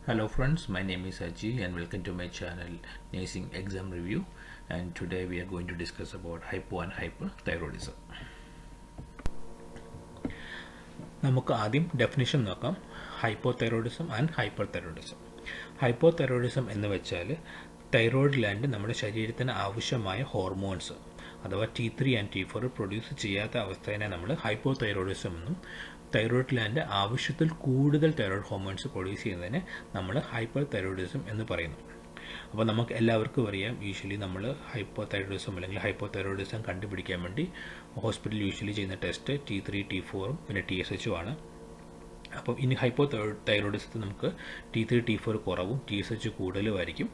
Hello friends, my name is Aji and welcome to my channel Nursing Exam Review, and today we are going to discuss about hypo and hyperthyroidism. നമുക്ക് ആദ്യം definition നോക്കാം. Hypothyroidism and hyperthyroidism. Hypothyroidism എന്ന് വെച്ചാൽ thyroid gland നമ്മുടെ ശരീരത്തിന് ആവശ്യമായ hormones അഥവാ T3 and T4 produce ചെയ്യാത്ത അവസ്ഥയെ നമ്മൾ ഹൈപ്പോതൈറോയിഡിസം എന്നും, തൈറോയ്ഡ് ഗ്ലാൻഡ് ആവശ്യത്തിൽ കൂടുതൽ തൈറോയ്ഡ് ഹോർമോൺസ് പ്രൊഡ്യൂസ് ചെയ്യുന്നതിനെ നമ്മൾ ഹൈപ്പർതൈറോയിഡിസം എന്ന് പറയുന്നു. അപ്പോൾ നമുക്ക് എല്ലാവർക്കും അറിയാം, യൂഷ്വലി നമ്മൾ ഹൈപ്പോതൈറോയിഡിസം അല്ലെങ്കിൽ ഹൈപ്പോതൈറോയിഡിസം കണ്ടുപിടിക്കാൻ വേണ്ടി ഹോസ്പിറ്റലിൽ യൂഷ്വലി ചെയ്യുന്ന ടെസ്റ്റ് T3 T4 പിന്നെ TSH ആണ്. അപ്പം ഇനി ഹൈപ്പോതൈറോയിഡിസത്തിൽ നമുക്ക് T3 T4 കുറവും TSH കൂടുതലുമായിരിക്കും.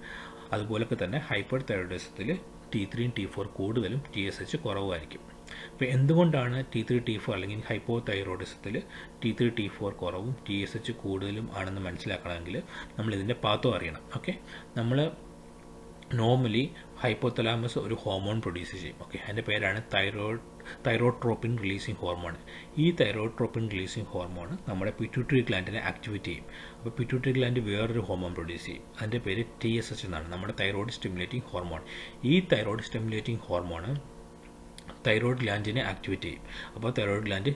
അതുപോലൊക്കെ തന്നെ ഹൈപ്പർതൈറോയിഡിസത്തിൽ T3 T4 കൂടുതലും TSH കുറവുമായിരിക്കും. അപ്പോൾ എന്തുകൊണ്ടാണ് T3 T4 അല്ലെങ്കിൽ ഹൈപ്പോതൈറോയിഡിസത്തിൽ T3 T4 കുറവും TSH കൂടുതലും ആണെന്ന് മനസ്സിലാക്കണമെങ്കിൽ നമ്മൾ ഇതിൻ്റെ പാത്തോ അറിയണം. ഓക്കെ, നമ്മൾ നോർമലി ഹൈപ്പോതലാമസ് ഒരു ഹോർമോൺ പ്രൊഡ്യൂസ് ചെയ്യും. ഓക്കെ, അതിൻ്റെ പേരാണ് തൈറോട്രോപ്പിൻ റിലീസിങ് ഹോർമോൺ. ഈ തൈറോട്രോപ്പിൻ റിലീസിങ് ഹോർമോൺ നമ്മുടെ പിറ്റ്യൂട്ടറി ഗ്ലാൻഡിനെ ആക്ടിവേറ്റ് ചെയ്യും. അപ്പോൾ പിറ്റ്യൂട്ടറി ഗ്ലാൻഡ് വേറൊരു ഹോർമോൺ പ്രൊഡ്യൂസ് ചെയ്യും. അതിൻ്റെ പേര് TSH എന്നാണ്, നമ്മുടെ തൈറോയ്ഡ് സ്റ്റിമുലേറ്റിംഗ് ഹോർമോൺ. ഈ തൈറോയ്ഡ് സ്റ്റിമുലേറ്റിംഗ് ഹോർമോൺ തൈറോയ്ഡ് ഗ്ലാൻഡിനെ ആക്ടിവേറ്റ് ചെയ്യും. അപ്പോൾ thyroid gland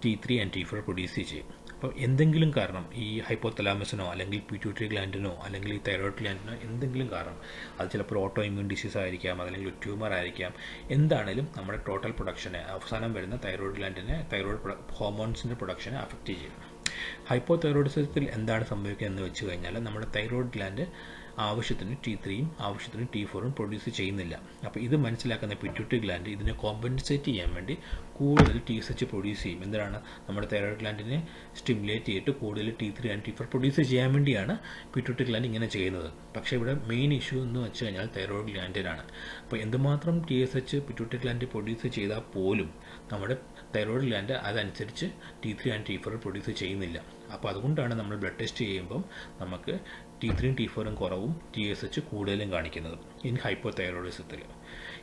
T3 and T4 produce ചെയ്യും. അപ്പോൾ എന്തെങ്കിലും കാരണം ഈ ഹൈപ്പോതലാമസിനോ അല്ലെങ്കിൽ പിറ്റ്യൂട്ടറി ഗ്ലാൻഡിനോ അല്ലെങ്കിൽ ഈ തൈറോയ്ഡ് ഗ്ലാൻഡിനോ എന്തെങ്കിലും കാരണം, അത് ചിലപ്പോൾ ഓട്ടോ ഇമ്മ്യൂൺ ഡിസീസ് ആയിരിക്കാം, അല്ലെങ്കിൽ ട്യൂമർ ആയിരിക്കാം, എന്താണെങ്കിലും നമ്മുടെ ടോട്ടൽ പ്രൊഡക്ഷനെ, അവസാനം വരുന്ന തൈറോയ്ഡ് ഗ്ലാൻഡിനെ, തൈറോയ്ഡ് ഹോർമോൺസിൻ്റെ പ്രൊഡക്ഷനെ അഫക്റ്റ് ചെയ്യും. ഹൈപ്പോതൈറോയിഡിസത്തിൽ എന്താണ് സംഭവിക്കുക എന്ന് വെച്ച് കഴിഞ്ഞാൽ നമ്മുടെ തൈറോയ്ഡ് ഗ്ലാൻഡ് ആവശ്യത്തിന് T3യും ആവശ്യത്തിന് T4യും പ്രൊഡ്യൂസ് ചെയ്യുന്നില്ല. അപ്പോൾ ഇത് മനസ്സിലാക്കുന്ന പിറ്റ്യൂട്ടറി ഗ്ലാൻഡ് ഇതിനെ കോമ്പൻസേറ്റ് ചെയ്യാൻ വേണ്ടി കൂടുതൽ TSH പ്രൊഡ്യൂസ് ചെയ്യും. എന്തിനാണ്? നമ്മുടെ തൈറോയ്ഡ് ഗ്ലാൻഡിനെ സ്റ്റിമുലേറ്റ് ചെയ്തിട്ട് കൂടുതൽ T3 ആൻഡ് T4 പ്രൊഡ്യൂസ് ചെയ്യാൻ വേണ്ടിയാണ് പിറ്റ്യൂട്ടറി ഗ്ലാൻഡ് ഇങ്ങനെ ചെയ്യുന്നത്. പക്ഷേ ഇവിടെ മെയിൻ ഇഷ്യൂ എന്ന് വെച്ച് കഴിഞ്ഞാൽ തൈറോയ്ഡ് ഗ്ലാൻഡിനാണ്. അപ്പോൾ എന്തുമാത്രം TSH പിറ്റ്യൂട്ടറി ഗ്ലാൻഡ് പ്രൊഡ്യൂസ് ചെയ്താൽ പോലും നമ്മുടെ തൈറോയ്ഡ് ഗ്ലാൻഡ് അതനുസരിച്ച് T3 ആൻഡ് T4 പ്രൊഡ്യൂസ് ചെയ്യുന്നില്ല. അപ്പോൾ അതുകൊണ്ടാണ് നമ്മൾ ബ്ലഡ് ടെസ്റ്റ് ചെയ്യുമ്പം നമുക്ക് T3യും T4യും കുറവും TSH കൂടുതലും കാണിക്കുന്നത് ഇൻ ഹൈപ്പോതൈറോയിഡിസത്തിൽ.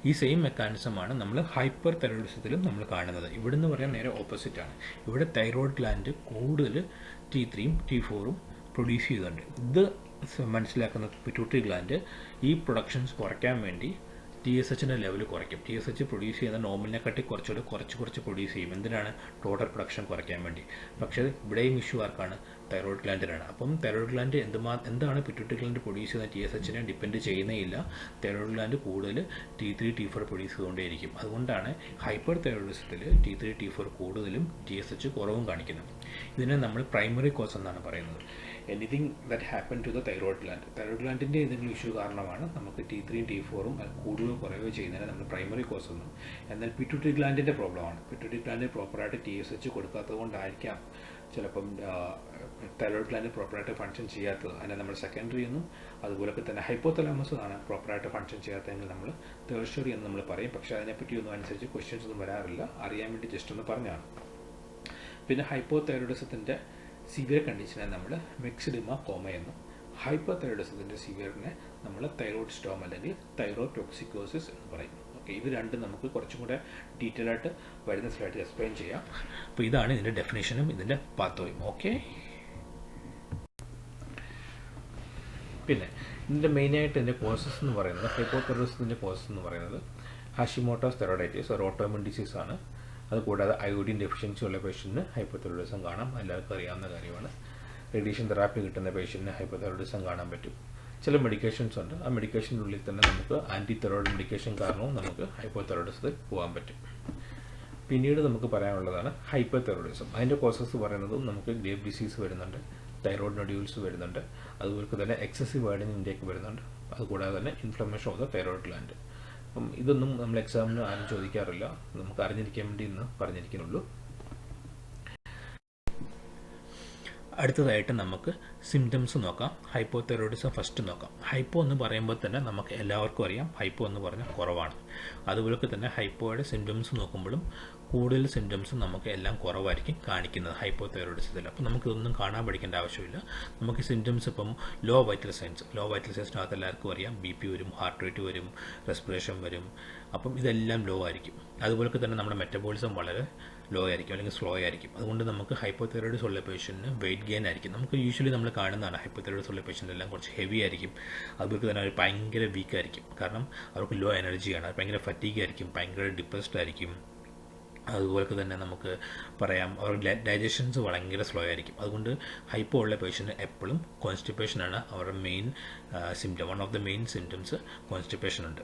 ഈ സെയിം മെക്കാനിസമാണ് നമ്മൾ ഹൈപ്പർതൈറോയിഡിസത്തിലും നമ്മൾ കാണുന്നത്. ഇവിടെ നിന്ന് പറയാൻ നേരെ ഓപ്പോസിറ്റാണ്. ഇവിടെ തൈറോയ്ഡ് ഗ്ലാൻഡ് കൂടുതൽ T3യും T4യും പ്രൊഡ്യൂസ് ചെയ്യുന്നുണ്ട്. ഇത് മനസ്സിലാക്കുന്ന പിറ്റ്യൂട്ടറി ഗ്ലാൻഡ് ഈ പ്രൊഡക്ഷൻസ് കുറയ്ക്കാൻ വേണ്ടി TSHൻ്റെ ലെവൽ കുറയ്ക്കും. TSH പ്രൊഡ്യൂസ് ചെയ്യുന്ന നോർമലിനെക്കാട്ടി കുറച്ച് പ്രൊഡ്യൂസ് ചെയ്യും. എന്തിനാണ്? ടോട്ടൽ പ്രൊഡക്ഷൻ കുറയ്ക്കാൻ വേണ്ടി. പക്ഷേ ഇവിടെയും ഇഷ്യൂ ആർക്കാണ്? തൈറോയ്ഡ് ഗ്ലാൻഡിനാണ്. അപ്പം തൈറോയ്ഡ് ഗ്ലാൻഡ് എന്താണ് പിറ്റ്യൂട്ടറി ഗ്ലാൻഡ് പ്രൊഡ്യൂസ് ചെയ്യുന്ന TSHനെ ഡിപ്പെൻഡ് ചെയ്യുന്നേയില്ല. തൈറോയ്ഡ് ഗ്ലാൻഡ് കൂടുതൽ T3 T4 പ്രൊഡ്യൂസ് ചെയ്തുകൊണ്ടേയിരിക്കും. അതുകൊണ്ടാണ് ഹൈപ്പർ തൈറോയിഡിസത്തിൽ T3 T4 കൂടുതലും TSH കുറവും കാണിക്കുന്നത്. ഇതിനെ നമ്മൾ പ്രൈമറി കോസ് എന്നാണ് പറയുന്നത്. Anything that happen to the thyroid gland, thyroid ഗ്ലാൻഡിൻ്റെ ഏതെങ്കിലും ഇഷ്യൂ കാരണമാണ് നമുക്ക് T3യും T4യും കൂടുതൽ കുറയോ ചെയ്യുന്നതിന് നമ്മൾ പ്രൈമറി കോസ് എന്നും. എന്നാൽ പിറ്റ്യൂട്ടറി ഗ്ലാൻഡിൻ്റെ പ്രോബ്ലമാണ്. പിറ്റ്യൂട്ടറി ഗ്ലാൻഡ് പ്രോപ്പറായിട്ട് TSH കൊടുക്കാത്തത് കൊണ്ടായിരിക്കാം ചിലപ്പം തൈറോയ്ഡ് ഗ്ലാൻഡ് പ്രോപ്പറായിട്ട് ഫങ്ഷൻ ചെയ്യാത്തത്. അതിനെ നമ്മൾ സെക്കൻഡറി എന്നും, അതുപോലൊക്കെ തന്നെ ഹൈപ്പോതലാമസ് ആണ് പ്രോപ്പറായിട്ട് ഫങ്ഷൻ ചെയ്യാത്തതെങ്കിൽ നമ്മൾ ടേർഷ്യറി എന്ന് നമ്മൾ പറയും. പക്ഷേ അതിനെപ്പറ്റി ഒന്നും അനുസരിച്ച് ക്വസ്റ്റ്യൻസ് ഒന്നും വരാറില്ല, അറിയാൻ വേണ്ടി ജസ്റ്റ് ഒന്ന് പറഞ്ഞാണ്. പിന്നെ ഹൈപ്പോതൈറോയിഡിസത്തിൻ്റെ സിവിയർ കണ്ടീഷനെ നമ്മൾ മെക്സിഡിമ കോമ എന്നും, ഹൈപ്പർതൈറോയിഡിസത്തിൻ്റെ സിവിയറിനെ നമ്മൾ തൈറോയ്ഡ് സ്റ്റോം അല്ലെങ്കിൽ തൈറോടോക്സിക്കോസിസ് എന്ന് പറയും. ഓക്കെ, ഇത് രണ്ടും നമുക്ക് കുറച്ചും കൂടെ ഡീറ്റെയിൽ ആയിട്ട് വരുന്ന സ്ലൈഡിൽ എക്സ്പ്ലെയിൻ ചെയ്യാം. അപ്പോൾ ഇതാണ് ഇതിൻ്റെ ഡെഫിനേഷനും ഇതിൻ്റെ പാത്തോയും. ഓക്കെ, പിന്നെ ഇതിൻ്റെ മെയിനായിട്ട് ഇതിൻ്റെ കോസസ് എന്ന് പറയുന്നത്, ഹൈപ്പോതൈറോയിഡിസത്തിൻ്റെ കോസസ് എന്ന് പറയുന്നത് ഹാഷിമോട്ടോസ് തൈറോയിഡൈറ്റിസ് ഒരു ഓട്ടോഇമ്യൂൺ ഡിസീസാണ്. അതുകൂടാതെ അയോഡിൻ ഡെഫിഷ്യൻസി ഉള്ള പേഷ്യൻറ്റിന് ഹൈപ്പോതൈറോയിഡിസം കാണാം, എല്ലാവർക്കും അറിയാവുന്ന കാര്യമാണ്. റേഡിയേഷൻ തെറാപ്പി കിട്ടുന്ന പേഷ്യൻറ്റിന് ഹൈപ്പോതൈറോയിഡിസം കാണാൻ പറ്റും. ചില മെഡിക്കേഷൻസ് ഉണ്ട്, ആ മെഡിക്കേഷൻ്റെ ഉള്ളിൽ തന്നെ നമുക്ക് ആൻറ്റി തൈറോയിഡ് മെഡിക്കേഷൻ കാരണവും നമുക്ക് ഹൈപ്പോതൈറോയിഡിസത്തിൽ പോകാൻ പറ്റും. പിന്നീട് നമുക്ക് പറയാനുള്ളതാണ് ഹൈപ്പർ തൈറോയിഡിസം. അതിൻ്റെ കോസസ് പറയുന്നതും നമുക്ക് ഗ്രേവ് ഡിസീസ് വരുന്നുണ്ട്, തൈറോയ്ഡ് നൊഡ്യൂൾസ് വരുന്നുണ്ട്, അതുപോലെ തന്നെ എക്സസീവ് അയഡിൻ ഇൻടേക്ക് വരുന്നുണ്ട്, അതുകൂടാതെ തന്നെ inflammation of the thyroid gland. അപ്പം ഇതൊന്നും നമ്മൾ എക്സാമിന് ആരും ചോദിക്കാറില്ല, നമുക്ക് അറിഞ്ഞിരിക്കാൻ വേണ്ടി ഇന്ന് പറഞ്ഞിരിക്കുന്നുള്ളൂ. അടുത്തതായിട്ട് നമുക്ക് സിംറ്റംസ് നോക്കാം. ഹൈപ്പോതൈറോയിഡിസം ഫസ്റ്റ് നോക്കാം. ഹൈപ്പോ എന്ന് പറയുമ്പോൾ തന്നെ നമുക്ക് എല്ലാവർക്കും അറിയാം ഹൈപ്പോ എന്ന് പറഞ്ഞാൽ കുറവാണ്. അതുപോലെ തന്നെ ഹൈപ്പോയുടെ സിംറ്റംസ് നോക്കുമ്പോഴും കൂടുതൽ സിംറ്റംസ് നമുക്ക് എല്ലാം കുറവായിരിക്കും കാണിക്കുന്നത് ഹൈപ്പോതൈറോയിഡിസത്തിൽ. അപ്പോൾ നമുക്കിതൊന്നും കാണാൻ പഠിക്കേണ്ട ആവശ്യമില്ല. നമുക്ക് സിംറ്റംസ് ഇപ്പം ലോ വൈറ്റൽ സൈൻസിനകത്ത് എല്ലാവർക്കും അറിയാം, BP വരും, ഹാർട്ട് റേറ്റ് വരും, റെസ്പിറേഷൻ വരും. അപ്പം ഇതെല്ലാം ലോ ആയിരിക്കും. അതുപോലെ തന്നെ നമ്മുടെ മെറ്റബോളിസം വളരെ ലോ ആയിരിക്കും അല്ലെങ്കിൽ സ്ലോ ആയിരിക്കും. അതുകൊണ്ട് നമുക്ക് ഹൈപ്പോതൈറോയിഡിസം ഉള്ള പേഷ്യൻറ്റിന് വെയിറ്റ് ഗെയിൻ ആയിരിക്കും. നമുക്ക് യൂഷ്വലി നമ്മൾ കാണുന്നതാണ് ഹൈപ്പോതൈറോയിഡിസം ഉള്ള പേഷ്യൻ്റ് എല്ലാം കുറച്ച് ഹെവി ആയിരിക്കും. അതുപോലെ തന്നെ അവർ ഭയങ്കര വീക്ക് ആയിരിക്കും. കാരണം അവർക്ക് ലോ എനർജിയാണ്, ഭയങ്കര ഫറ്റീഗ് ആയിരിക്കും, ഭയങ്കര ഡിപ്രസ്ഡ് ആയിരിക്കും. അതുപോലെ തന്നെ നമുക്ക് പറയാം അവരുടെ ഡൈജഷൻസ് ഭയങ്കര സ്ലോ ആയിരിക്കും. അതുകൊണ്ട് ഹൈപ്പോ ഉള്ള പേഷ്യൻ്റ് എപ്പോഴും കോൺസ്റ്റിപ്പേഷനാണ് അവരുടെ main symptom. One of the main symptoms constipation ഉണ്ട്.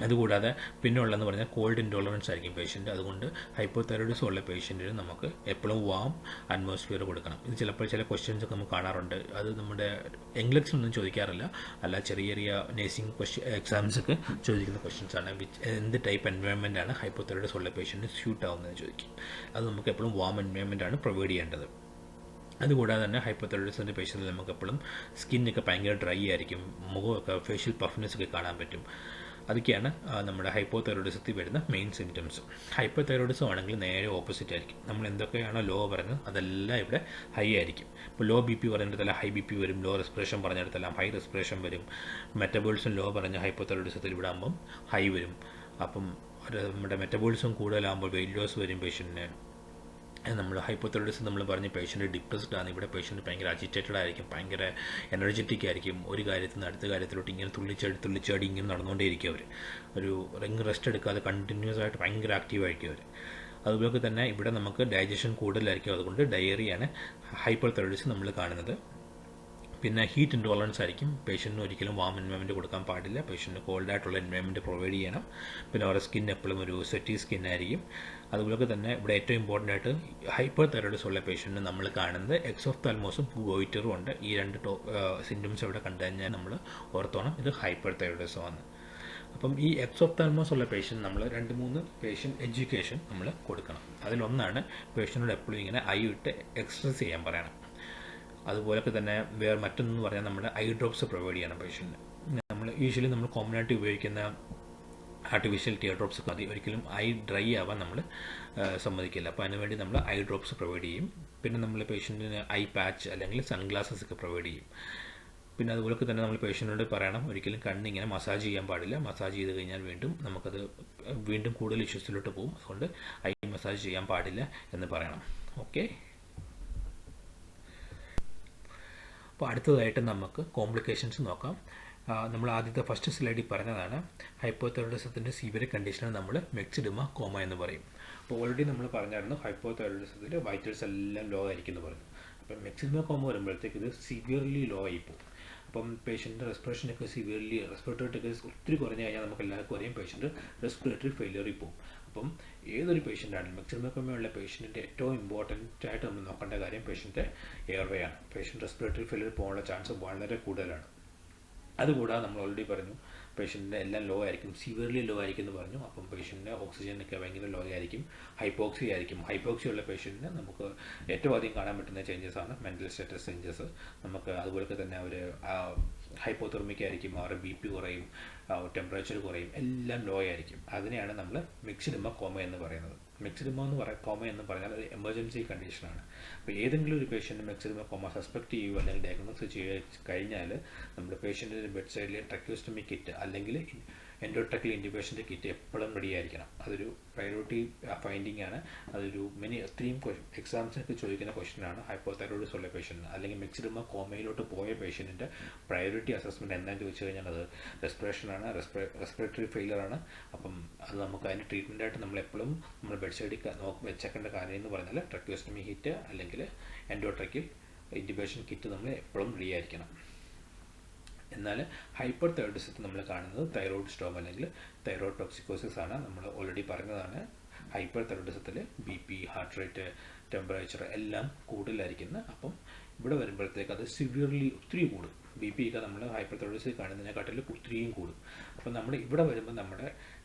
അതുകൂടാതെ പിന്നെ ഉള്ളതെന്ന് പറഞ്ഞാൽ കോൾഡ് ഇൻടോളറൻസ് ആയിരിക്കും പേഷ്യൻ്റ്. അതുകൊണ്ട് ഹൈപ്പോതൈറോയിഡിസം ഉള്ള പേഷ്യൻറ്റിന് നമുക്ക് എപ്പോഴും വാം അറ്റ്മോസ്ഫിയർ കൊടുക്കണം. ഇത് ചിലപ്പോൾ ചില ക്വസ്റ്റ്യൻസ് ഒക്കെ നമുക്ക് കാണാറുണ്ട്. അത് നമ്മുടെ എംഗ്ലക്സിലൊന്നും ചോദിക്കാറില്ല, അല്ല ചെറിയ ചെറിയ നേഴ്സിംഗ് എക്സാംസ് ഒക്കെ ചോദിക്കുന്ന ക്വസ്റ്റ്യൻസ് ആണ്. എന്ത് ടൈപ്പ് എൻവയോൺമെൻ്റ് ആണ് ഹൈപ്പോതൈറോയിഡിസം ഉള്ള പേഷ്യൻറ്റിന് സ്യൂട്ട് ആവുന്നതെന്ന് ചോദിക്കും. അത് നമുക്ക് എപ്പോഴും വാം എൻവയോൺമെൻ്റ് ആണ് പ്രൊവൈഡ് ചെയ്യേണ്ടത്. അതുകൂടാതെ തന്നെ ഹൈപ്പോതൈറോയിഡിസത്തിൻ്റെ പേഷ്യൻറ്റിൽ നമുക്ക് എപ്പോഴും സ്കിന്നൊക്കെ ഭയങ്കര ഡ്രൈ ആയിരിക്കും, മുഖമൊക്കെ ഫേഷ്യൽ പഫ്നെസ് ഒക്കെ കാണാൻ പറ്റും. അതൊക്കെയാണ് നമ്മുടെ ഹൈപ്പോതൈറോയിഡിസത്തിൽ വരുന്ന മെയിൻ സിംറ്റംസ്. ഹൈപ്പോതൈറോയിഡിസം ആണെങ്കിൽ നേരെ ഓപ്പോസിറ്റ് ആയിരിക്കും. നമ്മൾ എന്തൊക്കെയാണോ ലോ പറയുന്നത് അതെല്ലാം ഇവിടെ ഹൈ ആയിരിക്കും. ഇപ്പോൾ ലോ ബി പി പറഞ്ഞിടത്തെല്ലാം ഹൈ ബി പി വരും, ലോ റെസ്പിറേഷൻ പറഞ്ഞിടത്തെല്ലാം ഹൈ റെസ്പിറേഷൻ വരും. മെറ്റബോളിസം ലോ പറഞ്ഞ ഹൈപ്പോതൈറോയിഡിസത്തിൽ ഇവിടെ ആകുമ്പം ഹൈ വരും. അപ്പം നമ്മുടെ മെറ്റബോളിസം കൂടുതലാകുമ്പോൾ വെയിറ്റ് ലോസ് വരും പേഷ്യൻറ്റിന്. നമ്മൾ ഹൈപ്പോതൈറോയിഡിസം നമ്മൾ പറഞ്ഞ പേഷ്യൻ്റ് ഡിപ്രസ്ഡ് ആണ്. ഇവിടെ പേഷ്യൻ്റ് ഭയങ്കര അജിറ്റേറ്റഡ് ആയിരിക്കും, ഭയങ്കര എനർജറ്റിക് ആയിരിക്കും. ഒരു കാര്യത്തിൽ നിന്ന് അടുത്ത കാര്യത്തിലോട്ട് ഇങ്ങനെ തുള്ളിച്ചാടി ഇങ്ങനെ നടന്നുകൊണ്ടേയിരിക്കും. അവർ ഒരു റെസ്റ്റ് എടുക്കാതെ കണ്ടിന്യൂസ് ആയിട്ട് ഭയങ്കര ആക്റ്റീവായിരിക്കും അവർ. അതുപോലെ തന്നെ ഇവിടെ നമുക്ക് ഡൈജഷൻ കൂടുതലായിരിക്കും. അതുകൊണ്ട് ഡയറിയാണ് ഹൈപ്പോതൈറോയിഡിസം നമ്മൾ കാണുന്നത്. പിന്നെ ഹീറ്റ് ഇൻടോളറൻസ് ആയിരിക്കും. പേഷ്യൻറ്റിന് ഒരിക്കലും വാം എൻവയോൺമെൻറ്റ് കൊടുക്കാൻ പാടില്ല. പേഷ്യൻറ്റിന് കോൾഡായിട്ടുള്ള എൻവയോൺമെൻറ്റ് പ്രൊവൈഡ് ചെയ്യണം. പിന്നെ അവരുടെ സ്കിൻ എപ്പോഴും ഒരു സ്വെറ്റി സ്കിൻ ആയിരിക്കും. അതുപോലെ തന്നെ ഇവിടെ ഏറ്റവും ഇമ്പോർട്ടൻ്റ് ആയിട്ട് ഹൈപ്പോതൈറോയിഡിസം ഉള്ള പേഷ്യൻറ്റിന് നമ്മൾ കാണുന്നത് എക്സോഫ്താൽമോസും ഗോയിറ്ററും ഉണ്ട്. ഈ രണ്ട് സിംറ്റംസ് ഇവിടെ കണ്ടു കഴിഞ്ഞാൽ നമ്മൾ ഓർത്തോണം ഇത് ഹൈപ്പോതൈറോയിഡിസം ആണ്. അപ്പം ഈ എക്സോഫ്താൽമോസ് ഉള്ള പേഷ്യൻ്റ് നമ്മൾ 2-3 പേഷ്യൻ്റ് എഡ്യൂക്കേഷൻ നമ്മൾ കൊടുക്കണം. അതിലൊന്നാണ് പേഷ്യൻറ്റിനോട് എപ്പോഴും ഇങ്ങനെ ഐ ഇട്ട് എക്സസൈസ് ചെയ്യാൻ പറയണം. അതുപോലൊക്കെ തന്നെ വേറെ മറ്റൊന്നെന്ന് പറഞ്ഞാൽ നമ്മുടെ ഐ ഡ്രോപ്സ് പ്രൊവൈഡ് ചെയ്യണം പേഷ്യൻറ്റിന്. നമ്മൾ യൂഷ്വലി നമ്മൾ കോമൺ ആയിട്ട് ഉപയോഗിക്കുന്ന ആർട്ടിഫിഷ്യൽ ടിയർ ഡ്രോപ്സ് മതി. ഒരിക്കലും ഐ ഡ്രൈ ആവാൻ നമ്മൾ സമ്മതിക്കില്ല. അപ്പോൾ അതിനുവേണ്ടി നമ്മൾ ഐ ഡ്രോപ്സ് പ്രൊവൈഡ് ചെയ്യും. പിന്നെ നമ്മൾ പേഷ്യൻറ്റിന് ഐ പാച്ച് അല്ലെങ്കിൽ സൺഗ്ലാസസ് ഒക്കെ പ്രൊവൈഡ് ചെയ്യും. പിന്നെ അതുപോലെ തന്നെ നമ്മൾ പേഷ്യൻറ്റിനോട് പറയണം ഒരിക്കലും കണ്ണിങ്ങനെ മസാജ് ചെയ്യാൻ പാടില്ല. മസാജ് ചെയ്ത് കഴിഞ്ഞാൽ നമുക്കത് വീണ്ടും കൂടുതൽ ഇഷ്യൂസിലോട്ട് പോകും. അതുകൊണ്ട് ഐ മസാജ് ചെയ്യാൻ പാടില്ല എന്ന് പറയണം. ഓക്കെ. അപ്പോൾ അടുത്തതായിട്ട് നമുക്ക് കോംപ്ലിക്കേഷൻസ് നോക്കാം. നമ്മൾ ആദ്യത്തെ ഫസ്റ്റ് സ്ലൈഡിൽ പറഞ്ഞതാണ് ഹൈപ്പോതൈറോയിഡിസത്തിൻ്റെ സിവിയർ കണ്ടീഷനാണ് നമ്മൾ മെക്സിഡിമ കോമ എന്ന് പറയും. അപ്പോൾ ഓൾറെഡി നമ്മൾ പറഞ്ഞായിരുന്നു ഹൈപ്പോതൈറോയിഡിസത്തിൽ വൈറ്റൽസ് എല്ലാം ലോ ആയിരിക്കും എന്ന് പറഞ്ഞു. അപ്പം മെക്സിഡിമ കോമ വരുമ്പോഴത്തേക്ക് ഇത് സിവിയർലി ലോ ആയിപ്പോവും. അപ്പം പേഷ്യൻ്റ് റെസ്പിറേഷനൊക്കെ സിവിയർലി റെസ്പിറേറ്ററി ഒത്തിരി കുറഞ്ഞു കഴിഞ്ഞാൽ നമുക്ക് എല്ലാവർക്കും അറിയാം പേഷ്യൻ്റ് റെസ്പിറേറ്ററി ഫെയിലിയറിൽ പോകും. അപ്പം ഏതൊരു പേഷ്യൻ്റ് ആണെങ്കിലും മെക്സിഡിമ കോമയുള്ള പേഷ്യൻറ്റിൻ്റെ ഏറ്റവും ഇമ്പോർട്ടൻ്റ് ആയിട്ട് നമ്മൾ നോക്കേണ്ട കാര്യം പേഷ്യൻ്റെ എയർവേ ആണ്. പേഷ്യൻ്റ് റെസ്പിറേറ്ററി ഫെയിലിയർ പോകാനുള്ള ചാൻസ് വളരെ കൂടുതലാണ്. അതുകൂടാതെ നമ്മൾ ഓൾറെഡി പറഞ്ഞു പേഷ്യൻറ്റിൻ്റെ എല്ലാം ലോ ആയിരിക്കും, സിവിയർലി ലോ ആയിരിക്കും എന്ന് പറഞ്ഞു. അപ്പം പേഷ്യൻറ്റിൻ്റെ ഓക്സിജനൊക്കെ ഭയങ്കര ലോ ആയിരിക്കും, ഹൈപ്പോക്സി ആയിരിക്കും. ഹൈപ്പോക്സി ഉള്ള പേഷ്യൻറ്റിന് നമുക്ക് ഏറ്റവും അധികം കാണാൻ പറ്റുന്ന ചേഞ്ചസ് ആണ് മെൻ്റൽ സ്റ്റാറ്റസ് ചേഞ്ചസ്. നമുക്ക് അതുപോലെ തന്നെ അവർ ഹൈപ്പോതെർമിക് ആയിരിക്കും, അവരുടെ ബി പി കുറയും, ടെമ്പറേച്ചർ കുറയും, എല്ലാം ലോ ആയിരിക്കും. അതിനെയാണ് നമ്മൾ മെക്സിഡിമ കോമ എന്ന് പറയുന്നത്. മെക്സിഡിമ കോമ എന്ന് പറഞ്ഞാൽ അത് എമർജൻസി കണ്ടീഷനാണ്. അപ്പോൾ ഏതെങ്കിലും ഒരു പേഷ്യൻറ്റ് മെക്സിഡിമ കോമ സസ്പെക്ട് ചെയ്യുക അല്ലെങ്കിൽ ഡയഗ്നോസ് ചെയ്ത് കഴിഞ്ഞാൽ നമ്മുടെ പേഷ്യൻറ്റിൻ്റെ ബെഡ് സൈഡിൽ ട്രക്യോസ്റ്റമി കിറ്റ് അല്ലെങ്കിൽ എൻഡോട്രക്കിൽ ഇൻറ്റുബേഷൻ്റെ കിറ്റ് എപ്പോഴും റെഡി ആയിരിക്കണം. അതൊരു പ്രയോറിറ്റി ഫൈൻഡിങ് ആണ്. അതൊരു ഒത്തിരിയും എക്സാംസിനൊക്കെ ചോദിക്കുന്ന ക്വസ്റ്റ്യനാണ് ഹൈപ്പോതൈറോയിഡിസം ഉള്ള പേഷ്യൻറ്റിന് അല്ലെങ്കിൽ മെക്സിഡിമ കോമയിലോട്ട് പോയ പേഷ്യൻറ്റിൻ്റെ പ്രയോറിറ്റി അസസ്മെൻറ്റ് എന്താണെന്ന് ചോദിച്ചു കഴിഞ്ഞാൽ അത് റെസ്പിറേഷനാണ്, റെസ്പിറേറ്ററി ഫെയിലിയർ ആണ്. അപ്പം അത് നമുക്ക് അതിൻ്റെ ട്രീറ്റ്മെൻറ്റായിട്ട് നമ്മളെപ്പോഴും നമ്മുടെ ബെഡ് സൈഡിൽ വെച്ചേക്കേണ്ട കാര്യം എന്ന് പറഞ്ഞാൽ ട്രക്യോസ്റ്റമി കിറ്റ് അല്ലെങ്കിൽ എൻഡോട്രക്കിൽ ഇൻറ്റുബേഷൻ കിറ്റ് നമ്മൾ എപ്പോഴും റെഡി ആയിരിക്കണം. എന്നാൽ ഹൈപ്പർ തൈറോയിഡിസത്തിൽ നമ്മൾ കാണുന്നത് തൈറോയിഡ് സ്റ്റോം അല്ലെങ്കിൽ തൈറോയിഡ് ടോക്സിക്കോസിസ് ആണ്. നമ്മൾ ഓൾറെഡി പറഞ്ഞതാണ് ഹൈപ്പർ തൈറോയിഡിസത്തിൽ B P, heart rate, temperature എല്ലാം കൂടുതലായിരിക്കുന്നത്. അപ്പം ഇവിടെ വരുമ്പോഴത്തേക്ക് അത് സിവിയർലി ഒത്തിരി കൂടും. ബി പി ഒക്കെ നമ്മൾ ഹൈപ്പർ തൈറോയിഡിസിൽ കാണുന്നതിനെക്കാട്ടിൽ ഒത്തിരിയും കൂടും. അപ്പം നമ്മൾ ഇവിടെ വരുമ്പോൾ നമ്മുടെ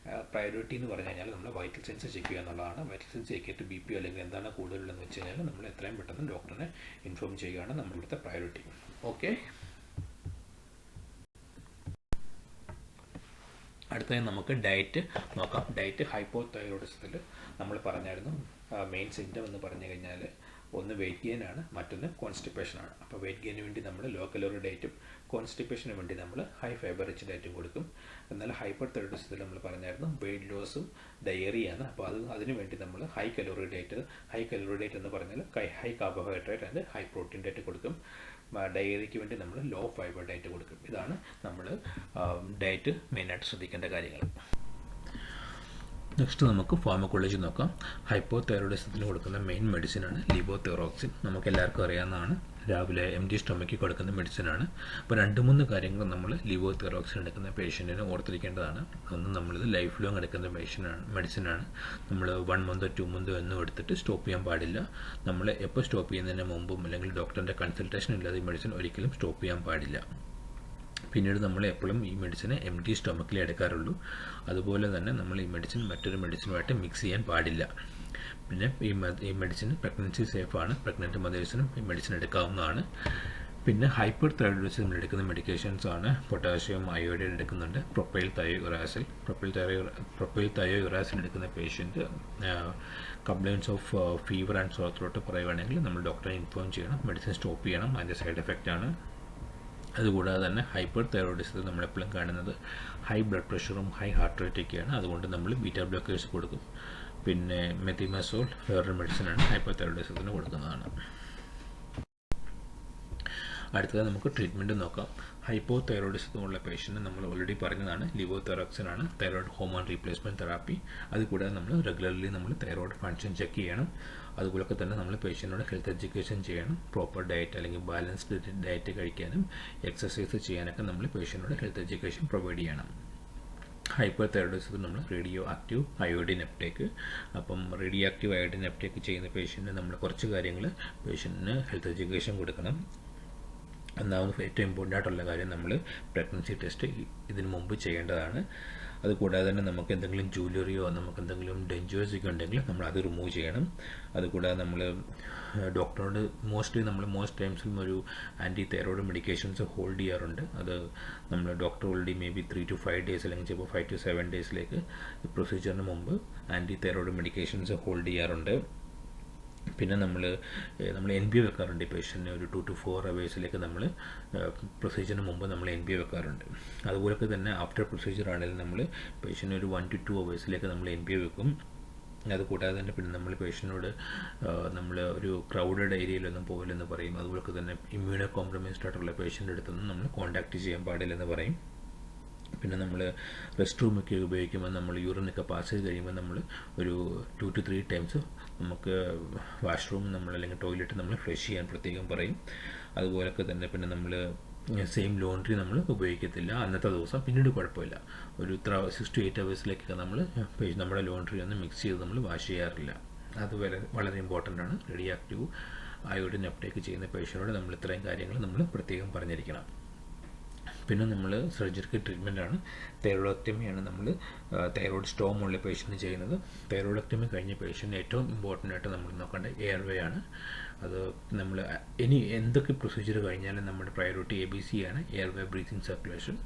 പ്രയോറിറ്റി എന്ന് പറഞ്ഞു കഴിഞ്ഞാൽ നമ്മൾ വൈറ്റൽ സെൻസ് ചെക്ക് ചെയ്യുക എന്നുള്ളതാണ്. വൈറ്റൽ സെൻസ് ചെക്ക് ചെയ്തിട്ട് ബി പി അല്ലെങ്കിൽ എന്താണ് കൂടുതലുള്ളതെന്ന് വെച്ച് കഴിഞ്ഞാൽ നമ്മൾ എത്രയും പെട്ടെന്ന് ഡോക്ടറിനെ ഇൻഫോം ചെയ്യുകയാണ് നമ്മുടെ ഇവിടുത്തെ പ്രയോറിറ്റി. ഓക്കെ. അടുത്തതായി നമുക്ക് ഡയറ്റ് നോക്കാം. ഡയറ്റ് ഹൈപ്പോതൈറോയിഡിസത്തിൽ നമ്മൾ പറഞ്ഞായിരുന്നു മെയിൻ സിംറ്റം എന്ന് പറഞ്ഞു കഴിഞ്ഞാൽ ഒന്ന് വെയിറ്റ് ഗെയിൻ ആണ്, മറ്റൊന്ന് കോൺസ്റ്റിപ്പേഷൻ ആണ്. അപ്പോൾ വെയിറ്റ് ഗെയിന് വേണ്ടി നമ്മൾ ലോ കലോറി ഡയറ്റും കോൺസ്റ്റിപ്പേഷന് വേണ്ടി നമ്മൾ ഹൈ ഫൈബർ റിച്ച് ഡയറ്റും കൊടുക്കും. എന്നാൽ ഹൈപ്പർ തൈറോയിഡിസത്തിൽ നമ്മൾ പറഞ്ഞായിരുന്നു വെയിറ്റ് ലോസും ഡയറിയാണ്. അപ്പോൾ അതിന് വേണ്ടി നമ്മൾ ഹൈ കലോറി ഡയറ്റ് എന്ന് പറഞ്ഞാൽ high carbohydrate and high protein diet കൊടുക്കും. ഡയറിക്ക് വേണ്ടി നമ്മൾ ലോ ഫൈബർ ഡയറ്റ് കൊടുക്കും. ഇതാണ് നമ്മൾ ഡയറ്റ് മെയിനായിട്ട് ശ്രദ്ധിക്കേണ്ട കാര്യങ്ങൾ. നെക്സ്റ്റ് നമുക്ക് ഫാർമക്കോളജി നോക്കാം. ഹൈപ്പോ തൈറോയിഡിസത്തിന് കൊടുക്കുന്ന മെയിൻ മെഡിസിനാണ് ലിവോതെറോക്സിൻ. നമുക്ക് എല്ലാവർക്കും അറിയാവുന്നതാണ്, രാവിലെ എംപ്റ്റി സ്റ്റൊമക്കിൽ കൊടുക്കുന്ന മെഡിസിനാണ്. അപ്പോൾ 2-3 കാര്യങ്ങൾ നമ്മൾ ലിവോതെറോക്സിൻ എടുക്കുന്ന പേഷ്യൻറ്റിന് ഓർത്തിരിക്കേണ്ടതാണ്. ഒന്ന്, നമ്മളിത് ലൈഫ് ലോങ് എടുക്കുന്ന മെഡിസിനാണ്. നമ്മൾ 1 മന്തോ 2 മന്തോ എന്നും എടുത്തിട്ട് സ്റ്റോപ്പ് ചെയ്യാൻ പാടില്ല. നമ്മൾ എപ്പോൾ സ്റ്റോപ്പ് ചെയ്യുന്നതിന് മുമ്പും അല്ലെങ്കിൽ ഡോക്ടറിൻ്റെ കൺസൾട്ടേഷൻ ഇല്ലാതെ ഈ മെഡിസിൻ ഒരിക്കലും സ്റ്റോപ്പ് ചെയ്യാൻ പാടില്ല. പിന്നീട് നമ്മൾ എപ്പോഴും ഈ മെഡിസിനെ എംപ്റ്റി സ്റ്റൊമക്കിലേ എടുക്കാറുള്ളൂ. അതുപോലെ തന്നെ നമ്മൾ ഈ മെഡിസിൻ മറ്റൊരു മെഡിസിനുമായിട്ട് മിക്സ് ചെയ്യാൻ പാടില്ല. പിന്നെ ഈ മെഡിസിൻ പ്രഗ്നൻസി സേഫാണ്. പ്രഗ്നൻറ്റ് മദേഴ്സിനും ഈ മെഡിസിൻ എടുക്കാവുന്നതാണ്. പിന്നെ ഹൈപ്പർ തൈറോയിഡിസം എടുക്കുന്ന മെഡിക്കേഷൻസ് ആണ് പൊട്ടാഷ്യം, അയോഡൈൻ എടുക്കുന്നുണ്ട്, പ്രൊപ്പൈൽ തയോയുറാസിൽ എടുക്കുന്ന patient complaints of fever and sore throat പറയുകയാണെങ്കിൽ നമ്മൾ ഡോക്ടറെ ഇൻഫോം ചെയ്യണം, മെഡിസിൻ സ്റ്റോപ്പ് ചെയ്യണം, അതിൻ്റെ സൈഡ് എഫക്റ്റാണ്. അതുകൂടാതെ തന്നെ ഹൈപ്പർ തൈറോയിഡിസത്തിൽ നമ്മളെപ്പോഴും കാണുന്നത് ഹൈ ബ്ലഡ് പ്രഷറും ഹൈ ഹാർട്ട് റേറ്റൊക്കെയാണ്. അതുകൊണ്ട് നമ്മൾ ബീറ്റാ ബ്ലോക്കേഴ്സ് കൊടുക്കും. പിന്നെ മെത്തിമസോൾ വേറൊരു മെഡിസിനാണ് ഹൈപ്പർ തൈറോയിഡിസത്തിന് കൊടുക്കുന്നതാണ്. അടുത്തത് നമുക്ക് ട്രീറ്റ്മെൻറ്റ് നോക്കാം. ഹൈപ്പോ തൈറോയിഡിസത്തിനുള്ള പേഷ്യൻറ്റ് നമ്മൾ ഓൾറെഡി പറഞ്ഞതാണ് ലിവോതെറോക്സിൻ ആണ് തൈറോയിഡ് ഹോർമോൺ റീപ്ലേസ്മെൻറ്റ് തെറാപ്പി. അതുകൂടാതെ നമ്മൾ റെഗുലർലി നമ്മൾ തൈറോയിഡ് ഫങ്ഷൻ ചെക്ക് ചെയ്യണം. അതുപോലെ തന്നെ നമ്മൾ പേഷ്യൻറ്റിനോട് ഹെൽത്ത് എഡ്യൂക്കേഷൻ ചെയ്യണം. പ്രോപ്പർ ഡയറ്റ് അല്ലെങ്കിൽ ബാലൻസ്ഡ് ഡയറ്റ് കഴിക്കാനും എക്സസൈസ് ചെയ്യാനൊക്കെ നമ്മൾ പേഷ്യൻറ്റിനോട് ഹെൽത്ത് എഡ്യൂക്കേഷൻ പ്രൊവൈഡ് ചെയ്യണം. ഹൈപ്പർ തൈറോയിഡിസത്തിൽ നമ്മൾ റേഡിയോ ആക്റ്റീവ് അയോഡിൻ അപ്ടേക്ക്. അപ്പം റേഡിയോ ആക്റ്റീവ് അയോഡിൻ അപ്ടേക്ക് ചെയ്യുന്ന പേഷ്യൻറ്റിന് നമ്മൾ കുറച്ച് കാര്യങ്ങൾ പേഷ്യൻറ്റിന് ഹെൽത്ത് എഡ്യൂക്കേഷൻ കൊടുക്കണം. ഒന്നാമത് ഏറ്റവും ഇമ്പോർട്ടൻ്റ് ആയിട്ടുള്ള കാര്യം നമ്മൾ പ്രഗ്നൻസി ടെസ്റ്റ് ഇതിനു മുമ്പ് ചെയ്യേണ്ടതാണ്. അതുകൂടാതെ തന്നെ നമുക്ക് എന്തെങ്കിലും ജ്വല്ലറിയോ നമുക്ക് എന്തെങ്കിലും ഡേഞ്ചേഴ്സൊക്കെ ഉണ്ടെങ്കിൽ നമ്മൾ അത് റിമൂവ് ചെയ്യണം. അതുകൂടാതെ നമ്മൾ ഡോക്ടറോട് മോസ്റ്റ് ടൈംസിലും ഒരു ആൻറ്റി തൈറോയിഡ് മെഡിക്കേഷൻസ് ഹോൾഡ് ചെയ്യാറുണ്ട്. അത് നമ്മൾ doctor already may be 3 to 5 days അല്ലെങ്കിൽ ചിലപ്പോൾ 5 to 7 daysലേക്ക് പ്രൊസീജിയറിന് മുമ്പ് ആൻറ്റി തൈറോയിഡ് മെഡിക്കേഷൻസ് ഹോൾഡ് ചെയ്യാറുണ്ട്. പിന്നെ നമ്മൾ NBO വെക്കാറുണ്ട്. ഈ പേഷ്യൻറ്റിന് ഒരു 2 to 4 hours നമ്മൾ പ്രൊസീജിയറിന് മുമ്പ് നമ്മൾ NBO വെക്കാറുണ്ട്. അതുപോലൊക്കെ തന്നെ ആഫ്റ്റർ പ്രൊസീജിയർ ആണെങ്കിലും നമ്മൾ പേഷ്യൻറ്റിന് ഒരു 1 to 2 hours നമ്മൾ NBO വെക്കും. അതുകൂടാതെ തന്നെ പിന്നെ നമ്മൾ പേഷ്യൻറ്റിനോട് നമ്മൾ ഒരു ക്രൗഡഡ് ഏരിയയിലൊന്നും പോകില്ലെന്ന് പറയും. അതുപോലൊക്കെ തന്നെ ഇമ്മ്യൂണോ കോംപ്രമൈസ്ഡ് ആയിട്ടുള്ള പേഷ്യൻ്റെ അടുത്തൊന്നും നമ്മൾ കോൺടാക്റ്റ് ചെയ്യാൻ പാടില്ലെന്ന് പറയും. പിന്നെ നമ്മൾ റെസ്റ്റ് റൂമൊക്കെ ഉപയോഗിക്കുമ്പോൾ നമ്മൾ യൂറിനൊക്കെ പാസ് ചെയ്ത് കഴിയുമ്പോൾ നമ്മൾ ഒരു 2 to 3 times നമുക്ക് വാഷ്റൂം അല്ലെങ്കിൽ ടോയ്ലറ്റ് നമ്മൾ ഫ്ലഷ് ചെയ്യാൻ പ്രത്യേകം പറയും. അതുപോലൊക്കെ തന്നെ പിന്നെ നമ്മൾ സെയിം ലോണ്ട്രി നമ്മൾ ഉപയോഗിക്കത്തില്ല അന്നത്തെ ദിവസം. പിന്നീട് കുഴപ്പമില്ല, ഒരു 6 to 8 hours നമ്മൾ നമ്മുടെ ലോണ്ട്രി ഒന്ന് മിക്സ് ചെയ്ത് നമ്മൾ വാഷ് ചെയ്യാറില്ല. അത് വളരെ ഇമ്പോർട്ടൻ്റ് ആണ്. റേഡിയോ ആക്റ്റീവ് അയോഡിൻ അപ്ടേക്ക് ചെയ്യുന്ന പേഷ്യനോട് നമ്മൾ ഇത്രയും കാര്യങ്ങൾ നമ്മൾ പ്രത്യേകം പറഞ്ഞിരിക്കണം. പിന്നെ നമ്മൾ സർജറിക്കൽ ട്രീറ്റ്മെൻറ്റാണ് തൈറോയിഡക്ടമിയാണ് നമ്മൾ തൈറോയിഡ് സ്റ്റോം ഉള്ള പേഷ്യൻറ്റ് ചെയ്യുന്നത്. തൈറോയിഡക്ടമി കഴിഞ്ഞ പേഷ്യൻറ്റ് ഏറ്റവും ഇമ്പോർട്ടൻ്റ് ആയിട്ട് നമ്മൾ നോക്കേണ്ട എയർവേ ആണ്. അത് നമ്മൾ ഇനി എന്തൊക്കെ പ്രൊസീജിയർ കഴിഞ്ഞാലും നമ്മുടെ പ്രയോറിറ്റി ABC ആണ്, എയർവേ ബ്രീത്തിങ് സർക്കുലേഷൻ.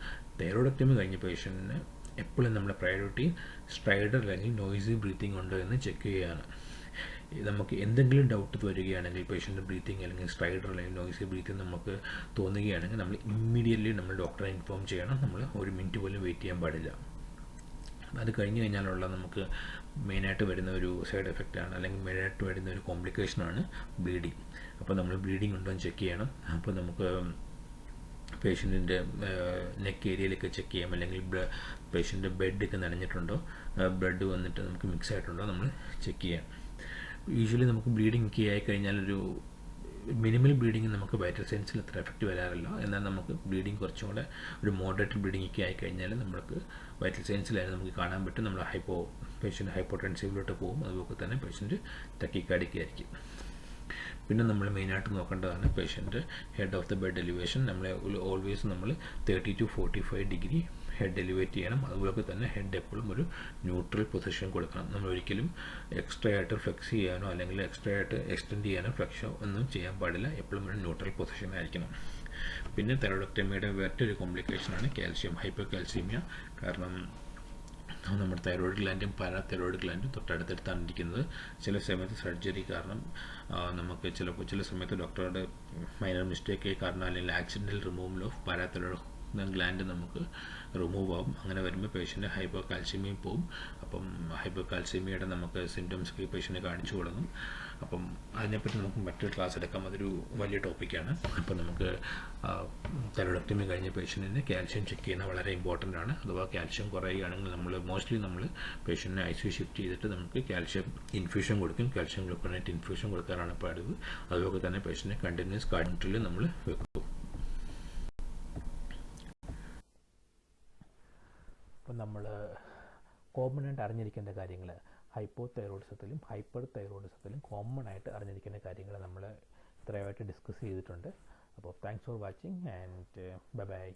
തൈറോയിഡക്ടമി കഴിഞ്ഞ പേഷ്യൻറ്റിന് എപ്പോഴും നമ്മുടെ പ്രയോറിറ്റി സ്ട്രൈഡർ അല്ലെങ്കിൽ നോയ്സി ബ്രീത്തിങ് ഉണ്ടോ എന്ന് ചെക്ക് ചെയ്യുകയാണ്. നമുക്ക് എന്തെങ്കിലും ഡൗട്ട് വരികയാണെങ്കിൽ പേഷ്യൻ്റ് ബ്രീത്തിങ് അല്ലെങ്കിൽ സ്ട്രൈഡർ അല്ലെങ്കിൽ നോയ്സി ബ്രീത്തിങ് നമുക്ക് തോന്നുകയാണെങ്കിൽ നമ്മൾ ഇമ്മീഡിയറ്റ്ലി നമ്മൾ ഡോക്ടറെ ഇൻഫോം ചെയ്യണം. നമ്മൾ 1 minute പോലും വെയിറ്റ് ചെയ്യാൻ പാടില്ല. അത് കഴിഞ്ഞ് കഴിഞ്ഞാലുള്ള നമുക്ക് മെയിനായിട്ട് വരുന്ന ഒരു സൈഡ് എഫക്റ്റാണ് അല്ലെങ്കിൽ മെയിനായിട്ട് വരുന്ന ഒരു കോംപ്ലിക്കേഷനാണ് ബ്ലീഡിങ്. അപ്പോൾ നമ്മൾ ബ്ലീഡിങ് ഉണ്ടോ എന്ന് ചെക്ക് ചെയ്യണം. അപ്പോൾ നമുക്ക് പേഷ്യൻറ്റിൻ്റെ നെക്ക് ഏരിയയിലൊക്കെ ചെക്ക് ചെയ്യാം. അല്ലെങ്കിൽ പേഷ്യൻ്റെ ബെഡൊക്കെ നനഞ്ഞിട്ടുണ്ടോ, ബ്ലഡ് വന്നിട്ട് നമുക്ക് മിക്സ് ആയിട്ടുണ്ടോ നമ്മൾ ചെക്ക് ചെയ്യാം. യൂഷ്വലി നമുക്ക് ബ്ലീഡിങ് ഒക്കെ ആയിക്കഴിഞ്ഞാൽ ഒരു മിനിമൽ ബ്ലീഡിങ് നമുക്ക് വൈറ്റൽ സൈൻസിൽ അത്ര എഫക്റ്റ് വരാറില്ല. എന്നാൽ നമുക്ക് ബ്ലീഡിങ് കുറച്ചും കൂടെ ഒരു മോഡറേറ്റ് ബ്ലീഡിങ് ഒക്കെ ആയിക്കഴിഞ്ഞാൽ നമുക്ക് വൈറ്റൽ സൈൻസിലായാലും നമുക്ക് കാണാൻ പറ്റും. നമ്മൾ പേഷ്യൻ്റ് ഹൈപ്പോടെൻസീവിലോട്ട് പോകും. അതുപോലെ തന്നെ പേഷ്യൻ്റ് ടക്കിക്കാർഡിക് ആയിരിക്കും. പിന്നെ നമ്മൾ മെയിനായിട്ട് നോക്കേണ്ടതാണ് patient head of the bed elevation. നമ്മൾ ഓൾവേസ് നമ്മൾ 30 to 45 degree ഹെഡ് എലിവേറ്റ് ചെയ്യണം. അതുപോലെ തന്നെ ഹെഡ് എപ്പോഴും ഒരു ന്യൂട്രൽ പൊസിഷൻ കൊടുക്കണം. നമ്മൾ ഒരിക്കലും എക്സ്ട്രാ ആയിട്ട് ഫ്ലെക്സ് ചെയ്യാനോ അല്ലെങ്കിൽ എക്സ്ട്രാ ആയിട്ട് എക്സ്റ്റെൻഡ് ചെയ്യാനോ ഫ്ലെക്സോ ഒന്നും ചെയ്യാൻ പാടില്ല. എപ്പോഴും ഒരു ന്യൂട്രൽ പൊസിഷൻ ആയിരിക്കണം. പിന്നെ തൈറോയിഡക്ടമിയുടെ മറ്റൊരു കോംപ്ലിക്കേഷനാണ് കാൽഷ്യം ഹൈപ്പർ കാൽസ്യമia. കാരണം നമ്മുടെ തൈറോയ്ഡ് ഗ്ലാൻഡും പാരാതൈറോയ്ഡ് ഗ്ലാൻഡും തൊട്ടടുത്തടുത്താണ് ഇരിക്കുന്നത്. ചില സമയത്ത് സർജറി കാരണം നമുക്ക് ചില സമയത്ത് ഡോക്ടറുടെ മൈനർ മിസ്റ്റേക്ക് കാരണം അല്ലെങ്കിൽ accidental removal of parathyroid gland നമുക്ക് റിമൂവ് ആവും. അങ്ങനെ വരുമ്പോൾ പേഷ്യൻ്റ് ഹൈപ്പോ കാൽസ്യമയും പോവും. അപ്പം ഹൈപ്പോ കാൽസ്യമയുടെ നമുക്ക് സിംറ്റംസ് ഒക്കെ പേഷ്യൻ്റ് കാണിച്ചു തുടങ്ങും. അപ്പം അതിനെപ്പറ്റി നമുക്ക് മറ്റൊരു ക്ലാസ് എടുക്കാം. അതൊരു വലിയ ടോപ്പിക്കാണ്. അപ്പം നമുക്ക് തൈറോയ്ഡക്ടമി കഴിഞ്ഞ പേഷ്യൻറ്റിന് കാൽഷ്യം ചെക്ക് ചെയ്യുന്നത് വളരെ ഇമ്പോർട്ടൻ്റ് ആണ്. അഥവാ കാൽഷ്യം കുറയുകയാണെങ്കിൽ നമ്മൾ പേഷ്യൻറ്റിനെ ICU ഷിഫ്റ്റ് ചെയ്തിട്ട് നമുക്ക് കാൽഷ്യം ഇൻഫ്യൂഷൻ കൊടുക്കും. കാൽഷ്യം ഗ്ലൂക്കോണേറ്റ് ഇൻഫ്യൂഷൻ കൊടുക്കാനാണ് പതിവ്. അതുപോലെ തന്നെ പേഷ്യൻറ്റിനെ കണ്ടിന്യൂസ് കാർഡിൽ നമ്മൾ വെക്കും. അപ്പം നമ്മൾ കോമൺ ആയിട്ട് അറിഞ്ഞിരിക്കേണ്ട കാര്യങ്ങൾ ഹൈപ്പോ തൈറോയിഡിസത്തിലും ഹൈപ്പർ തൈറോയിഡിസത്തിലും കോമൺ ആയിട്ട് അറിഞ്ഞിരിക്കേണ്ട കാര്യങ്ങൾ നമ്മൾ ഇത്രയുമായിട്ട് ഡിസ്കസ് ചെയ്തിട്ടുണ്ട്. അപ്പോൾ thanks for watching and bye bye.